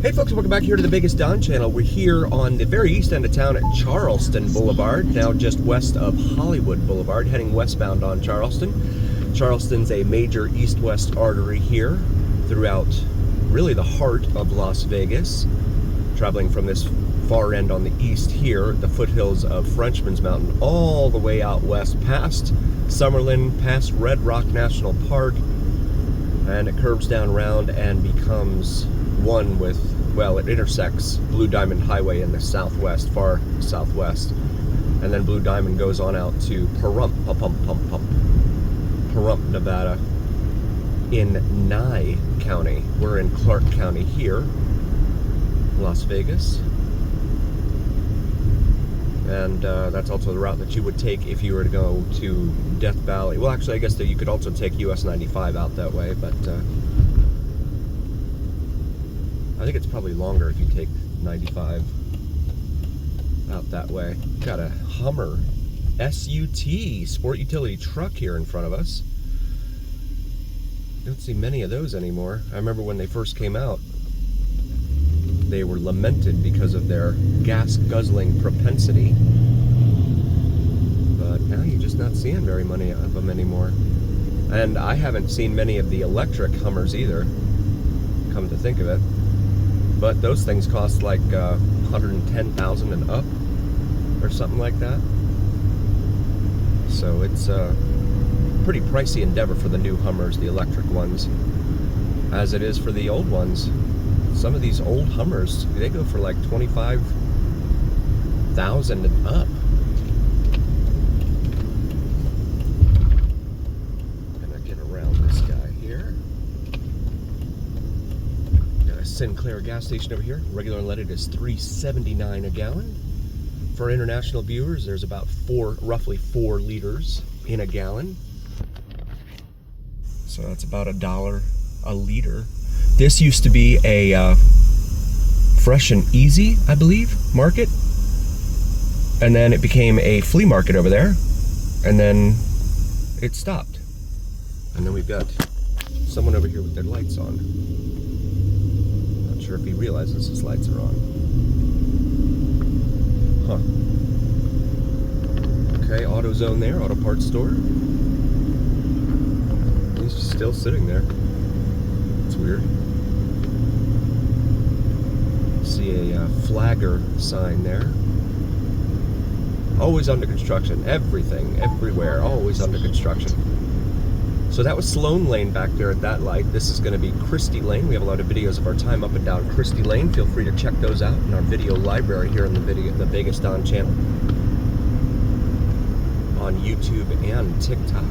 Hey folks, welcome back here to the Biggest Don channel. We're here on the very east end of town at Charleston Boulevard, now just west of Hollywood Boulevard, heading westbound on Charleston. Charleston's a major east-west artery here throughout really the heart of Las Vegas. Traveling from this far end on the east here, the foothills of Frenchman's Mountain, all the way out west past Summerlin, past Red Rock National Park, and it curves down around and becomes one with, well, it intersects Blue Diamond Highway in the southwest, far southwest, and then Blue Diamond goes on out to Pahrump, Nevada, in Nye County. We're in Clark County here, Las Vegas, and that's also the route that you would take if you were to go to Death Valley. Well, actually, I guess that you could also take US 95 out that way, but I think it's probably longer if you take 95 out that way. Got a Hummer SUT, sport utility truck here in front of us. Don't see many of those anymore. I remember when they first came out, they were lamented because of their gas-guzzling propensity. But now you're just not seeing very many of them anymore. And I haven't seen many of the electric Hummers either, come to think of it. But those things cost like $110,000 and up, or something like that. So it's a pretty pricey endeavor for the new Hummers, the electric ones, as it is for the old ones. Some of these old Hummers, they go for like $25,000 and up. Gonna get around this guy here. Sinclair gas station over here. Regular unleaded is $3.79 a gallon. For international viewers, there's about roughly 4 liters in a gallon. So that's about $1 a liter. This used to be a fresh and easy, I believe, market. And then it became a flea market over there. And then it stopped. And then we've got someone over here with their lights on. Sure if he realizes his lights are on. Huh. Okay, AutoZone there, auto parts store. He's just still sitting there. It's weird. See a flagger sign there. Always under construction. Everything, everywhere, always under construction. So that was Sloan Lane back there at that light. This is going to be Christie Lane. We have a lot of videos of our time up and down Christie Lane. Feel free to check those out in our video library here on the Biggest Don channel on YouTube and TikTok.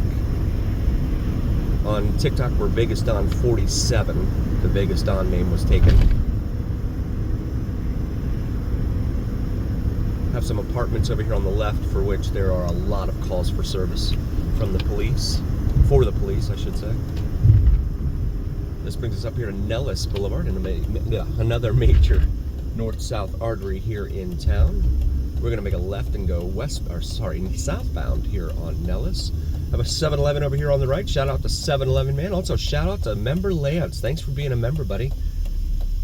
On TikTok, we're Biggest Don 47. The Biggest Don name was taken. Have some apartments over here on the left for which there are a lot of calls for service from the police. For the police, I should say. This brings us up here to Nellis Boulevard, and another major north-south artery here in town. We're going to make a left and go southbound here on Nellis. Have a 7-Eleven over here on the right. Shout out to 7-Eleven man. Also, shout out to member Lance. Thanks for being a member, buddy.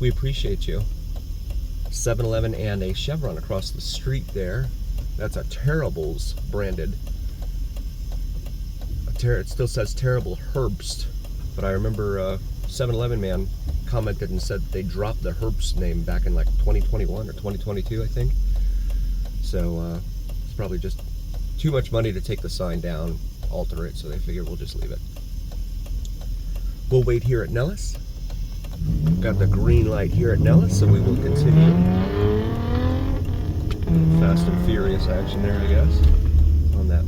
We appreciate you. 7-Eleven and a Chevron across the street there. That's a Terrible's branded. It still says Terrible Herbst, but I remember 7-Eleven man commented and said they dropped the Herbst name back in like 2021 or 2022, I think. So it's probably just too much money to take the sign down, alter it, so they figure we'll just leave it. We'll wait here at Nellis. Got the green light here at Nellis, so we will continue. Fast and Furious action there, I guess. On that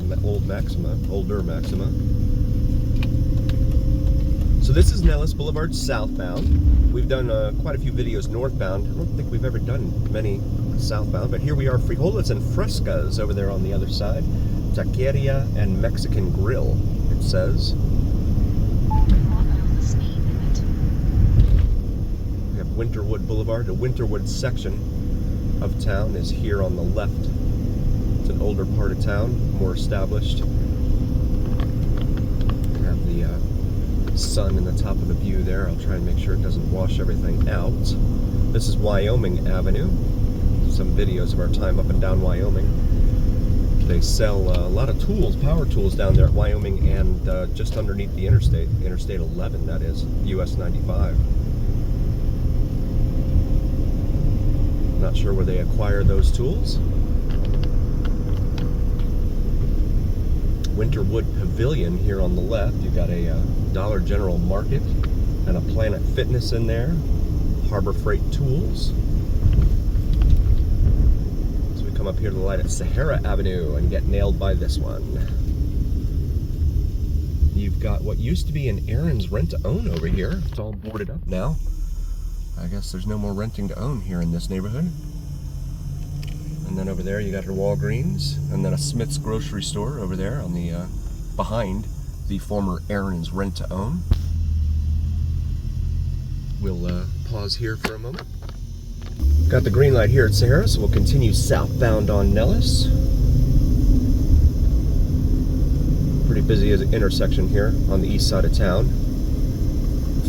older Maxima. So this is Nellis Boulevard southbound. We've done quite a few videos northbound. I don't think we've ever done many southbound, but here we are, frijoles and frescas over there on the other side. Taqueria and Mexican Grill, it says. We have Winterwood Boulevard. The Winterwood section of town is here on the left. It's an older part of town, more established. Have the sun in the top of the view there. I'll try and make sure it doesn't wash everything out. This is Wyoming Avenue. Some videos of our time up and down Wyoming. They sell a lot of tools, power tools down there at Wyoming and just underneath the interstate, Interstate 11, that is, US 95. Not sure where they acquire those tools. Winterwood Pavilion here on the left. You've got a Dollar General Market and a Planet Fitness in there. Harbor Freight Tools. So we come up here to the light at Sahara Avenue and get nailed by this one. You've got what used to be an Aaron's Rent to Own over here. It's all boarded up now. I guess there's no more renting to own here in this neighborhood. And then over there you got your Walgreens, and then a Smith's grocery store over there on the behind the former Aaron's Rent to Own. We'll pause here for a moment. Got the green light here at Sahara, so we'll continue southbound on Nellis. Pretty busy intersection here on the east side of town.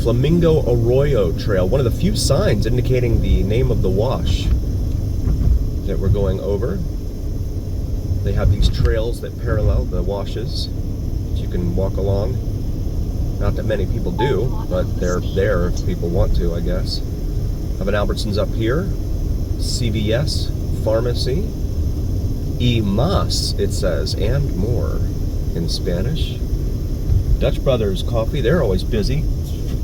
Flamingo Arroyo Trail, one of the few signs indicating the name of the wash that we're going over. They have these trails that parallel the washes that you can walk along. Not that many people do, but they're there if people want to, I guess. Have an Albertsons up here, CVS, pharmacy, E-Mas, it says, and more in Spanish. Dutch Brothers Coffee, they're always busy.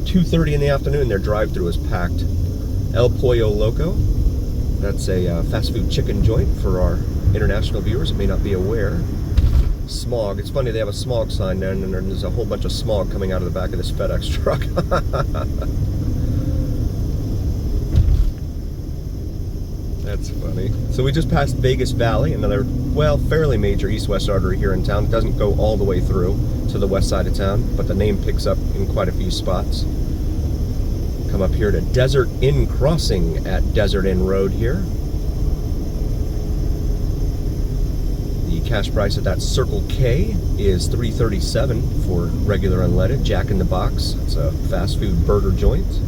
2:30 in the afternoon, their drive-thru is packed. El Pollo Loco, that's a fast food chicken joint for our international viewers that may not be aware. Smog, it's funny, they have a smog sign there, and there's a whole bunch of smog coming out of the back of this FedEx truck. That's funny. So we just passed Vegas Valley, another, well, fairly major east-west artery here in town. It doesn't go all the way through to the west side of town, but the name picks up in quite a few spots. Come up here to Desert Inn Crossing at Desert Inn Road here. The cash price at that Circle K is $3.37 for regular unleaded. Jack in the Box, it's a fast food burger joint.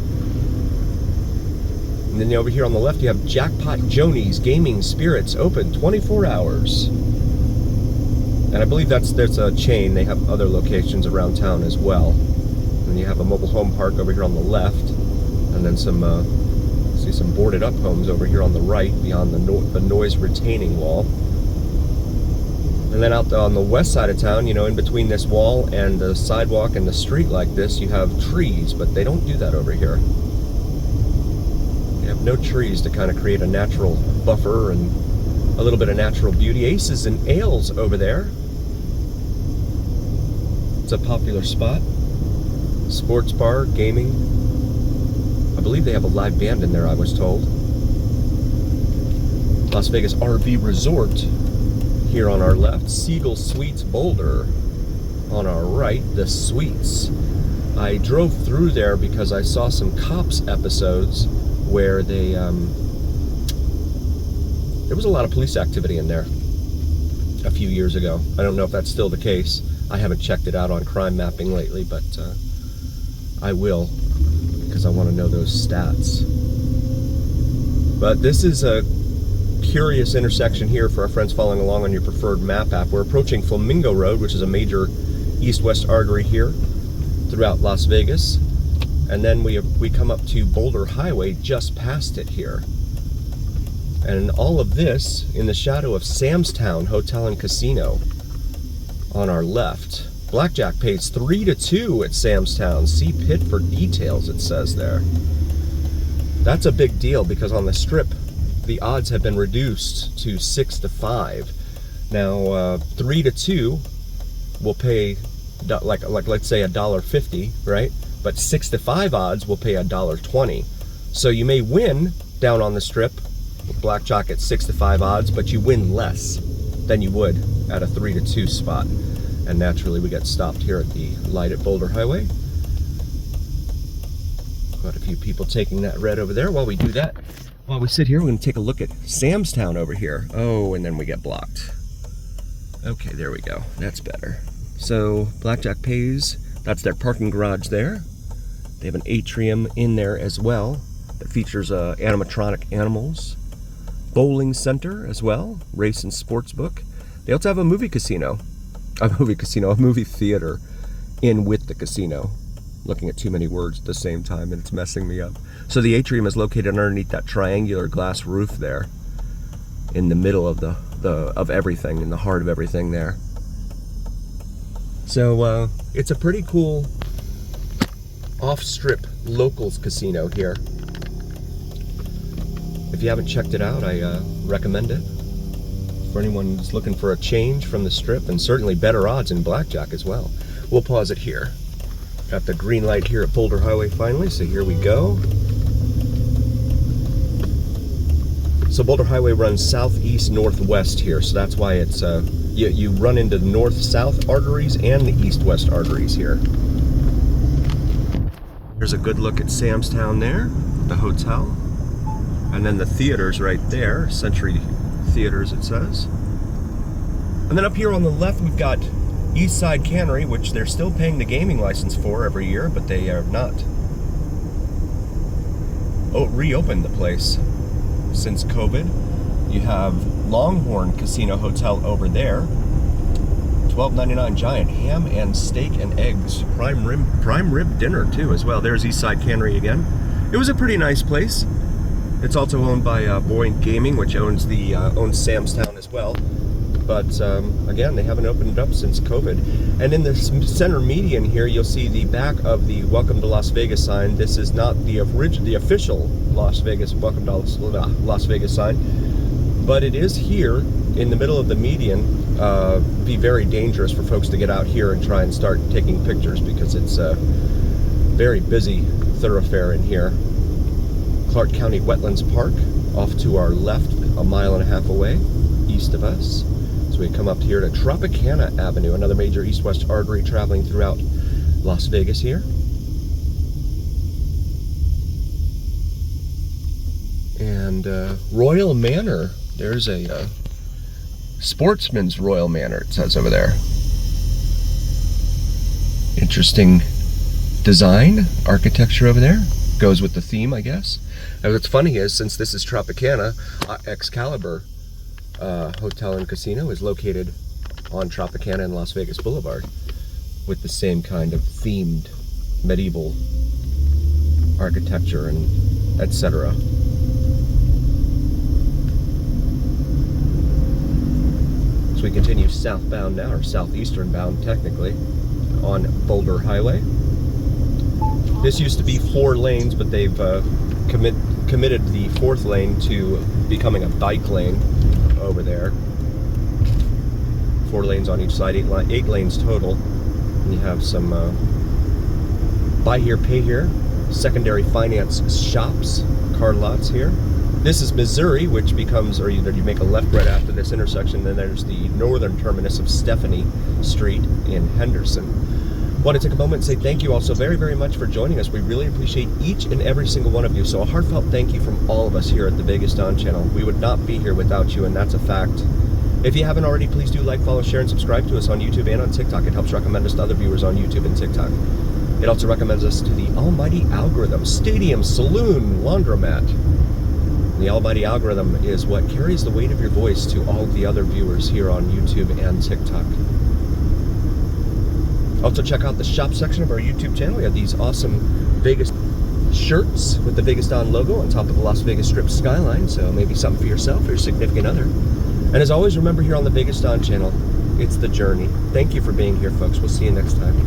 And then over here on the left you have Jackpot Joni's Gaming Spirits, open 24 hours. And I believe that's a chain. They have other locations around town as well. And you have a mobile home park over here on the left, and then some see some boarded up homes over here on the right beyond the noise retaining wall. And then out on the west side of town, you know, in between this wall and the sidewalk and the street like this, you have trees, but they don't do that over here. You have no trees to kind of create a natural buffer and a little bit of natural beauty. Aces and Ales over there. It's a popular spot. Sports bar, gaming. I believe they have a live band in there, I was told. Las Vegas RV Resort here on our left. Siegel Suites Boulder on our right. The Suites. I drove through there because I saw some Cops episodes where they there was a lot of police activity in there a few years ago. I don't know if that's still the case. I haven't checked it out on crime mapping lately, but I will, because I want to know those stats. But this is a curious intersection here for our friends following along on your preferred map app. We're approaching Flamingo Road, which is a major east-west artery here throughout Las Vegas. And then we come up to Boulder Highway just past it here. And all of this in the shadow of Sam's Town Hotel and Casino on our left. Blackjack pays 3-2 at Sam's Town. See pit for details, it says there. That's a big deal because on the strip, the odds have been reduced to 6-5. Now, 3-2 will pay like let's say $1.50, right? But 6-5 odds will pay $1.20. So you may win down on the strip with blackjack at 6-5 odds, but you win less than you would at a 3-2 spot. And naturally, we get stopped here at the light at Boulder Highway. Quite a few people taking that red over there. While we do that, while we sit here, we're going to take a look at Sam's Town over here. Oh, and then we get blocked. Okay, there we go. That's better. So, Blackjack pays. That's their parking garage there. They have an atrium in there as well. that features animatronic animals, bowling center as well, race and sports book. They also have a movie theater in with the casino. Looking at too many words at the same time and it's messing me up. So the atrium is located underneath that triangular glass roof there, in the middle of of everything, in the heart of everything there. So it's a pretty cool off-strip locals casino here. If you haven't checked it out, I recommend it. For anyone who's looking for a change from the strip, and certainly better odds in blackjack as well. We'll pause it here. Got the green light here at Boulder Highway finally, so here we go. So Boulder Highway runs southeast northwest here, so that's why it's you run into the north-south arteries and the east-west arteries here. Here's a good look at Samstown there, the hotel, and then the theaters right there, Century Theaters it says. And then up here on the left we've got Eastside Cannery, which they're still paying the gaming license for every year, but they have not reopened the place since COVID. You have Longhorn Casino Hotel over there, $12.99 giant ham and steak and eggs, prime rib dinner too as well. There's Eastside Cannery again. It was a pretty nice place. It's also owned by Boyd Gaming, which owns Samstown as well. But again, they haven't opened it up since COVID. And in the center median here, you'll see the back of the Welcome to Las Vegas sign. This is not the official Las Vegas Welcome to Las Vegas sign, but it is here in the middle of the median. Be very dangerous for folks to get out here and try and start taking pictures because it's a very busy thoroughfare in here. Clark County Wetlands Park off to our left, a mile and a half away, east of us. So we come up here to Tropicana Avenue, another major east-west artery traveling throughout Las Vegas here. And Royal Manor, there's a Sportsman's Royal Manor, it says over there. Interesting design, architecture over there. Goes with the theme, I guess. And what's funny is, since this is Tropicana, Excalibur Hotel and Casino is located on Tropicana and Las Vegas Boulevard with the same kind of themed medieval architecture and etc. So we continue southbound now, or southeastern bound technically, on Boulder Highway. This used to be 4 lanes, but they've committed the 4th lane to becoming a bike lane over there. 4 lanes on each side, 8 lanes total. And you have some buy here, pay here, secondary finance shops, car lots here. This is Missouri, which becomes, or either you make a left right after this intersection, then there's the northern terminus of Stephanie Street in Henderson. Want to take a moment and say thank you all so very, very much for joining us. We really appreciate each and every single one of you. So a heartfelt thank you from all of us here at the Vegas Don channel. We would not be here without you, and that's a fact. If you haven't already, please do like, follow, share, and subscribe to us on YouTube and on TikTok. It helps recommend us to other viewers on YouTube and TikTok. It also recommends us to the almighty algorithm, stadium, saloon, laundromat. The almighty algorithm is what carries the weight of your voice to all of the other viewers here on YouTube and TikTok. Also check out the shop section of our YouTube channel. We have these awesome Vegas shirts with the Vegas Don logo on top of the Las Vegas Strip skyline, so maybe something for yourself or your significant other. And as always, remember here on the Vegas Don channel, it's the journey. Thank you for being here, folks. We'll see you next time.